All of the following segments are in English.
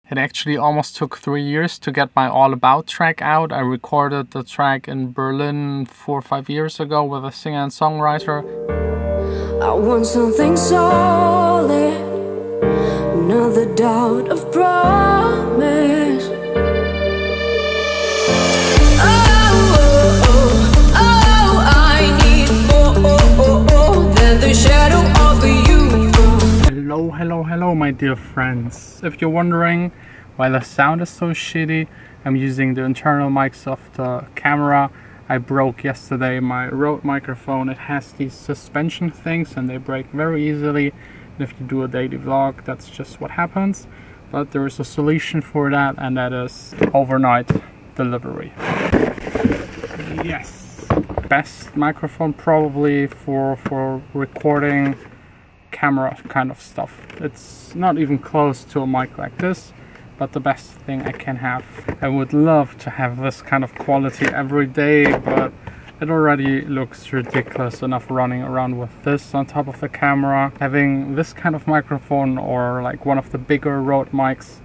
It actually almost took 3 years to get my All About track out. I recorded the track in Berlin 4 or 5 years ago with a singer and songwriter. I want something solid, another doubt of promise. I need more than the shadow of you. Hello, my dear friends. If you're wondering why the sound is so shitty, I'm using the internal mics of the camera. I broke yesterday my Rode microphone. It has these suspension things and they break very easily. And if you do a daily vlog, that's just what happens. But there is a solution for that, and that is overnight delivery. Yes, best microphone probably for recording camera kind of stuff. It's not even close to a mic like this, but the best thing I can have. I would love to have this kind of quality every day, but it already looks ridiculous enough running around with this on top of the camera. Having this kind of microphone or like one of the bigger Rode mics,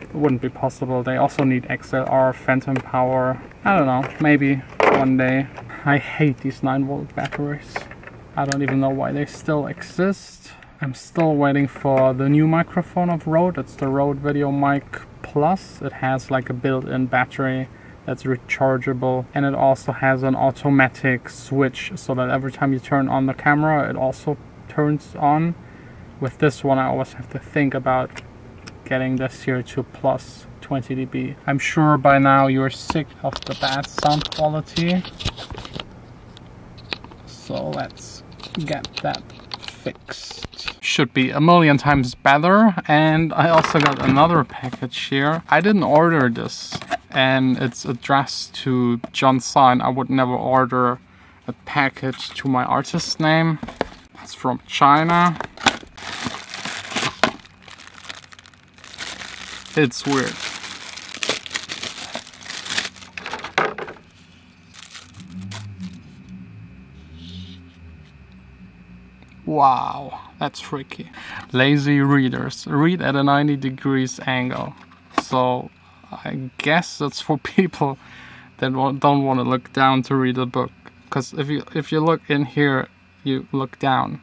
it wouldn't be possible. They also need XLR, phantom power. I don't know, maybe one day. I hate these 9-volt batteries. I don't even know why they still exist. I'm still waiting for the new microphone of Rode. It's the Rode Video Mic Plus. It has like a built-in battery that's rechargeable, and it also has an automatic switch so that every time you turn on the camera it also turns on. With this one I always have to think about getting this here to plus 20 dB. I'm sure by now you're sick of the bad sound quality, so let's get that fixed. Should be a million times better. And I also got another package here. I didn't order this, and it's addressed to Jon Sine. I would never order a package to my artist name. It's from China. It's weird. Wow, that's freaky. Lazy readers. Read at a 90 degrees angle. So I guess that's for people that don't want to look down to read a book. Because if you look in here, you look down,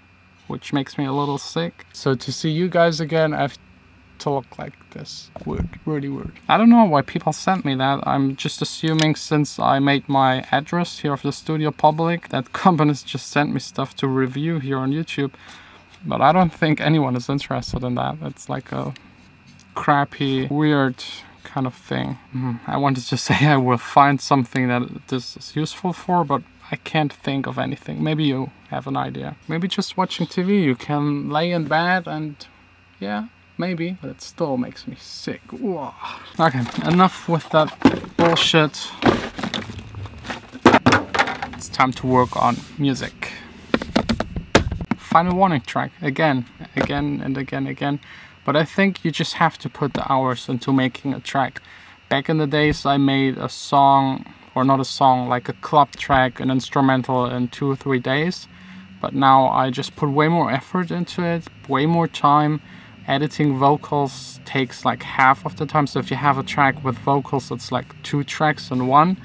which makes me a little sick. So to see you guys again, I have to look like this. Weird, really weird. I don't know why people sent me that. I'm just assuming since I made my address here of the studio public, that companies just sent me stuff to review here on YouTube. But I don't think anyone is interested in that. It's like a crappy, weird kind of thing. I wanted to say I will find something that this is useful for, but I can't think of anything. Maybe you have an idea. Maybe just watching TV. You can lay in bed and yeah, maybe, but it still makes me sick. Whoa. Okay, enough with that bullshit. It's time to work on music. Final warning track, again and again. But I think you just have to put the hours into making a track. Back in the days I made a song, or not a song, like a club track, an instrumental in 2 or 3 days. But now I just put way more effort into it, way more time. Editing vocals takes like half of the time, so if you have a track with vocals, it's like 2 tracks in one.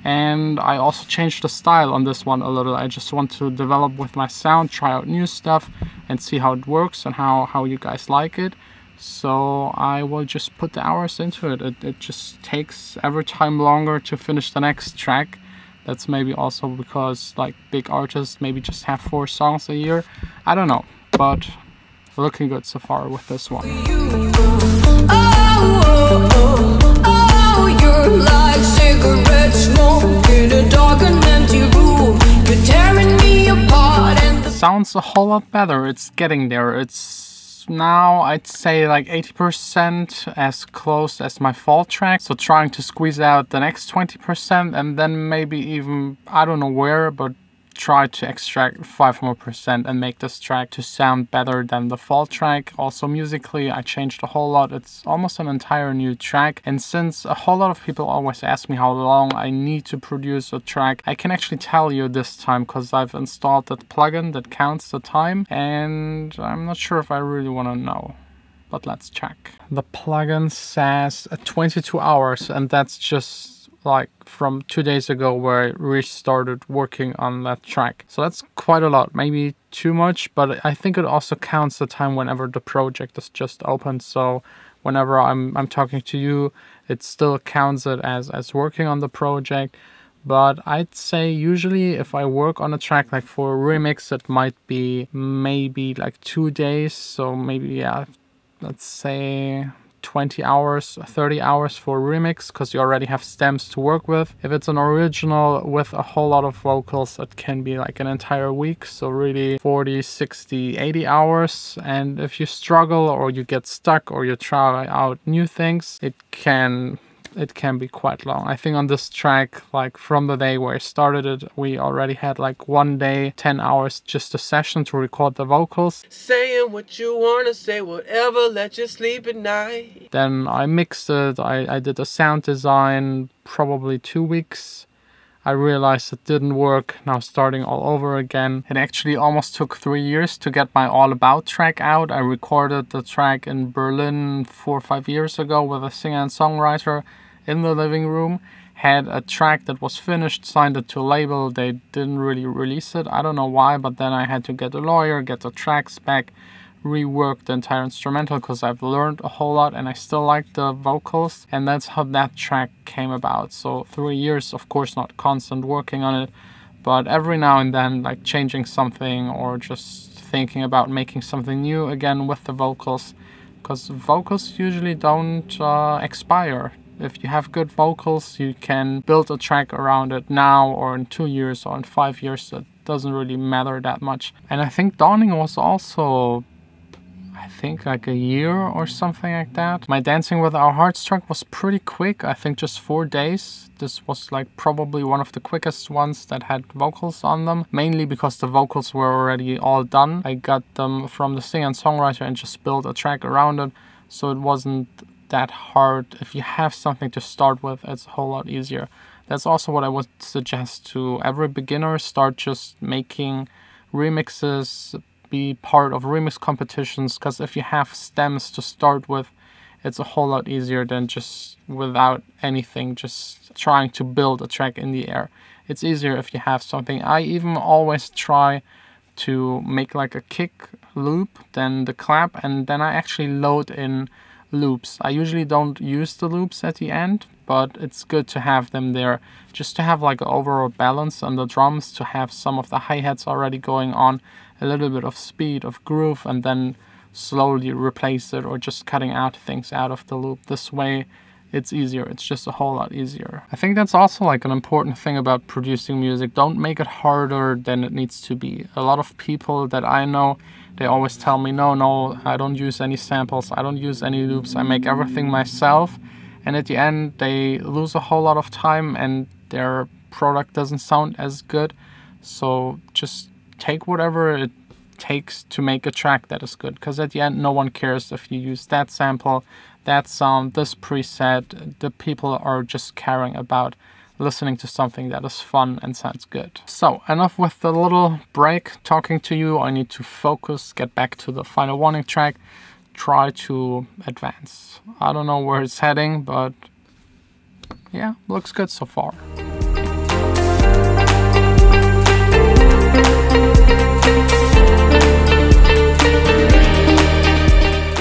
And I also changed the style on this one a little. I just want to develop with my sound, try out new stuff and see how it works and how you guys like it. So I will just put the hours into it. It just takes every time longer to finish the next track. That's maybe also because like big artists maybe just have 4 songs a year. I don't know, but looking good so far with this one. You're like cigarette smoke in a dark and empty room. You're tearing me apart and sounds a whole lot better. It's getting there. It's now I'd say like 80% as close as my fall track. So trying to squeeze out the next 20% and then maybe even, I don't know where, but try to extract 5% more and make this track to sound better than the fall track. Also musically I changed a whole lot. It's almost an entire new track, and since a whole lot of people always ask me how long I need to produce a track, I can actually tell you this time because I've installed that plugin that counts the time, and I'm not sure if I really want to know. but let's check. The plugin says 22 hours, and that's just like from 2 days ago where I restarted working on that track. So that's quite a lot, maybe too much, but I think it also counts the time whenever the project is just open. So whenever I'm talking to you, it still counts it as working on the project. But I'd say usually if I work on a track, like for a remix, it might be maybe like 2 days. So maybe, yeah, let's say 20 hours, 30 hours for remix, because you already have stems to work with. If it's an original with a whole lot of vocals, it can be like an entire week. So really 40, 60, 80 hours. And if you struggle or you get stuck or you try out new things, it can be quite long. I think on this track, like from the day where I started it, we already had like 1 day, 10 hours, just a session to record the vocals. Saying what you wanna say, whatever, let you sleep at night. Then I mixed it, I did a sound design, probably 2 weeks. I realized it didn't work, now starting all over again. It actually almost took 3 years to get my All About track out. I recorded the track in Berlin 4 or 5 years ago with a singer and songwriter in the living room. Had a track that was finished, signed it to a label. They didn't really release it. I don't know why, but then I had to get a lawyer, get the tracks back, rework the entire instrumental, because I've learned a whole lot and I still like the vocals. And that's how that track came about. So 3 years, of course, not constant working on it, but every now and then, like changing something or just thinking about making something new again with the vocals, because vocals usually don't expire. If you have good vocals, you can build a track around it now or in 2 years or in 5 years. It doesn't really matter that much. And I think Dawning was also, I think like a year or something like that. My Dancing with Our Hearts track was pretty quick. I think just 4 days. This was like probably one of the quickest ones that had vocals on them, mainly because the vocals were already all done. I got them from the singer and songwriter and just built a track around it. So it wasn't that hard. If you have something to start with, it's a whole lot easier. That's also what I would suggest to every beginner. Start just making remixes, be part of remix competitions, because if you have stems to start with, it's a whole lot easier than just without anything, just trying to build a track in the air. It's easier if you have something. I even always try to make like a kick loop, then the clap, and then I actually load in loops. I usually don't use the loops at the end, but it's good to have them there just to have like an overall balance on the drums, to have some of the hi-hats already going on, a little bit of speed, of groove, and then slowly replace it or just cutting out things out of the loop. This way it's easier. It's just a whole lot easier. I think that's also like an important thing about producing music. Don't make it harder than it needs to be. A lot of people that I know, they always tell me, no, I don't use any samples, I don't use any loops, I make everything myself. And at the end, they lose a whole lot of time and their product doesn't sound as good. So just take whatever it takes to make a track that is good. Because at the end, no one cares if you use that sample, that sound, this preset. The people are just caring about listening to something that is fun and sounds good. So enough with the little break talking to you. I need to focus, get back to the final warning track, try to advance. I don't know where it's heading, but yeah, looks good so far.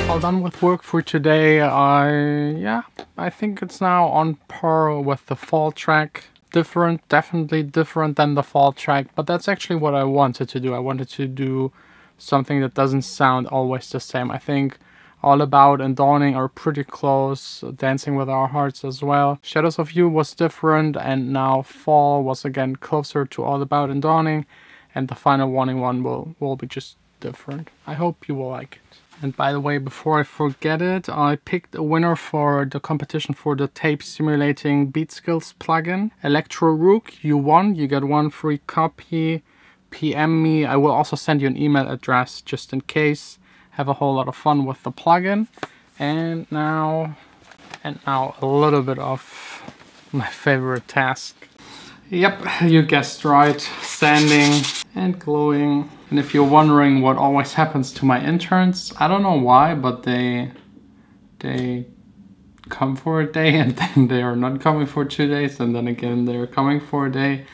All done with work for today. I think it's now on par with the fall track. Different, definitely different than the fall track, but that's actually what I wanted to do. I wanted to do something that doesn't sound always the same. I think All About and Dawning are pretty close, Dancing with Our Hearts as well. Shadows of You was different, and now Fall was again closer to All About and Dawning, and the final warning one will be just different. I hope you will like it. And by the way, before I forget it, I picked a winner for the competition for the tape simulating beat skills plugin. Electro Rook, you won. You get 1 free copy. PM me. I will also send you an email address just in case. Have a whole lot of fun with the plugin. And now a little bit of my favorite task. Yep, you guessed right. Sanding and gluing. And if you're wondering what always happens to my interns, I don't know why, but they they come for a day and then they are not coming for 2 days, and then again they're coming for a day.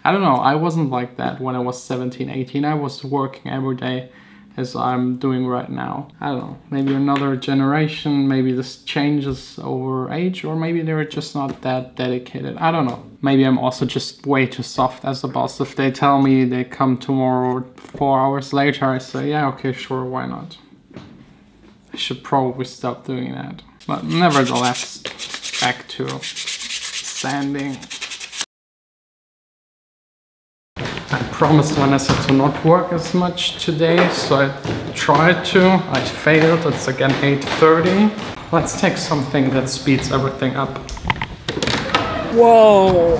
I don't know, I wasn't like that when I was 17, 18. I was working every day as I'm doing right now. I don't know, maybe another generation, maybe this changes over age, or maybe they're just not that dedicated. I don't know. Maybe I'm also just way too soft as a boss. If they tell me they come tomorrow 4 hours later, I say, yeah, okay, sure, why not? I should probably stop doing that. But nevertheless, back to sanding. I promised Vanessa to not work as much today, so I tried to. I failed. It's again 8:30. Let's take something that speeds everything up. Whoa!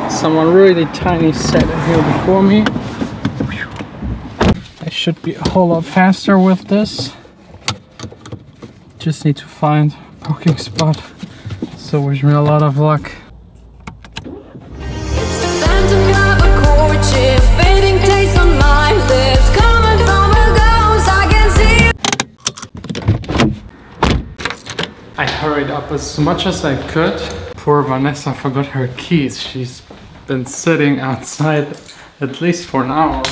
Someone really tiny sat in here before me. I should be a whole lot faster with this. Just need to find a parking spot. So wish me a lot of luck. I hurried up as much as I could. Poor Vanessa forgot her keys. She's been sitting outside at least for an hour.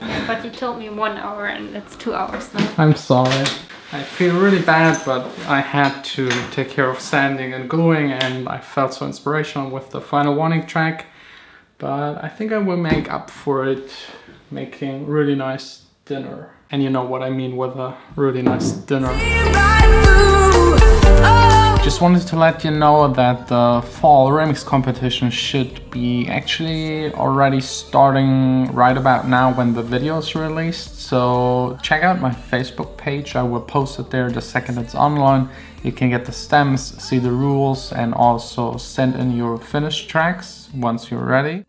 Yeah, but you told me 1 hour and it's 2 hours now. I'm sorry. I feel really bad, but I had to take care of sanding and gluing, and I felt so inspirational with the final warning track. But I think I will make up for it making really nice dinner. And you know what I mean with a really nice dinner. Just wanted to let you know that the fall remix competition should be actually already starting right about now when the video is released. So check out my Facebook page. I will post it there the second it's online. You can get the stems, see the rules, and also send in your finished tracks once you're ready.